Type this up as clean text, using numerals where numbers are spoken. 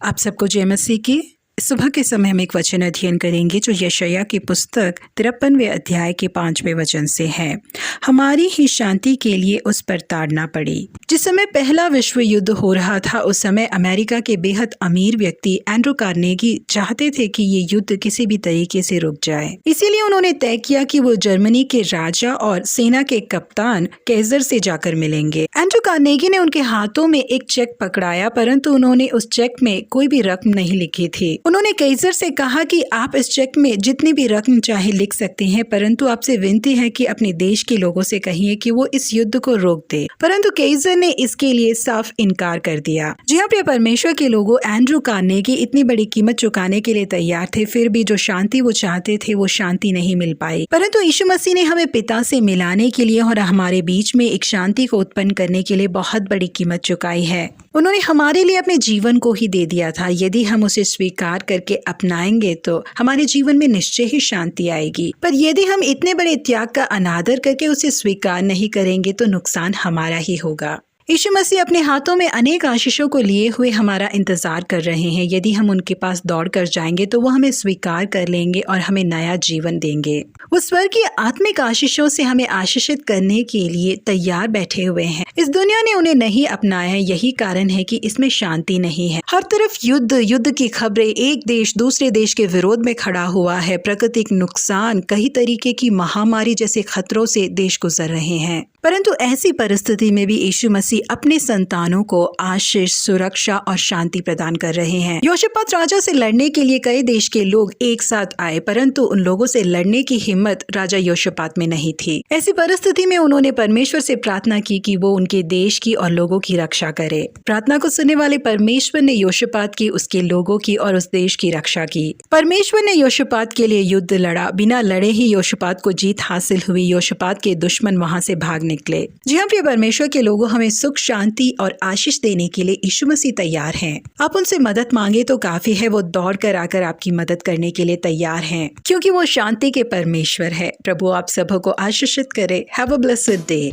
आप सबको जय मसीह की। सुबह के समय हम एक वचन अध्ययन करेंगे जो यशायाह की पुस्तक 53वें अध्याय के 5वें वचन से है। हमारी ही शांति के लिए उस पर ताड़ना पड़ी। जिस समय पहला विश्व युद्ध हो रहा था उस समय अमेरिका के बेहद अमीर व्यक्ति एंड्रू कार्नेगी चाहते थे कि ये युद्ध किसी भी तरीके से रुक जाए। इसीलिए उन्होंने तय किया कि वो जर्मनी के राजा और सेना के कप्तान कैसर से जाकर मिलेंगे। एंड्रू कार्नेगी ने उनके हाथों में एक चेक पकड़ाया, परंतु उन्होंने उस चेक में कोई भी रकम नहीं लिखी थी। उन्होंने कैसर से कहा कि आप इस चेक में जितनी भी रकम चाहे लिख सकते हैं, परंतु आपसे विनती है कि अपने देश के लोगों से कहिए कि वो इस युद्ध को रोक दे। परंतु कैसर ने इसके लिए साफ इनकार कर दिया। जी हाँ प्रिय परमेश्वर के लोगों, एंड्रू कार्नेगी इतनी बड़ी कीमत चुकाने के लिए तैयार थे, फिर भी जो शांति वो चाहते थे वो शांति नहीं मिल पाई। परंतु यीशु मसीह ने हमें पिता से मिलाने के लिए और हमारे बीच में एक शांति को उत्पन्न करने के लिए बहुत बड़ी कीमत चुकाई है। उन्होंने हमारे लिए अपने जीवन को ही दे दिया था। यदि हम उसे स्वीकार करके अपनाएंगे तो हमारे जीवन में निश्चय ही शांति आएगी। पर यदि हम इतने बड़े त्याग का अनादर करके उसे स्वीकार नहीं करेंगे तो नुकसान हमारा ही होगा। यीशु मसीह अपने हाथों में अनेक आशीषों को लिए हुए हमारा इंतजार कर रहे हैं। यदि हम उनके पास दौड़ कर जाएंगे तो वो हमें स्वीकार कर लेंगे और हमें नया जीवन देंगे। वो स्वर्गीय आत्मिक आशीषों से हमें आशीषित करने के लिए तैयार बैठे हुए हैं। इस दुनिया ने उन्हें नहीं अपनाया है, यही कारण है कि इसमें शांति नहीं है। हर तरफ युद्ध की खबरें, एक देश दूसरे देश के विरोध में खड़ा हुआ है। प्राकृतिक नुकसान, कई तरीके की महामारी जैसे खतरों से देश गुजर रहे हैं। परंतु ऐसी परिस्थिति में भी यीशु मसीह अपने संतानों को आशीष, सुरक्षा और शांति प्रदान कर रहे हैं। योशपात राजा से लड़ने के लिए कई देश के लोग एक साथ आए, परंतु उन लोगों से लड़ने की हिम्मत राजा योशपात में नहीं थी। ऐसी परिस्थिति में उन्होंने परमेश्वर से प्रार्थना की कि वो उनके देश की और लोगों की रक्षा करे। प्रार्थना को सुनने वाले परमेश्वर ने योशपात की, उसके लोगों की और उस देश की रक्षा की। परमेश्वर ने योशपात के लिए युद्ध लड़ा। बिना लड़े ही योशपात को जीत हासिल हुई। योशपात के दुश्मन वहां से भाग निकले। जी हाँ प्रिय परमेश्वर के लोगों, हमें सुख, शांति और आशीष देने के लिए यीशु मसीह तैयार हैं। आप उनसे मदद मांगे तो काफी है, वो दौड़ कर आकर आपकी मदद करने के लिए तैयार हैं, क्योंकि वो शांति के परमेश्वर है। प्रभु आप सबों को आशीषित करे। Have a blessed day.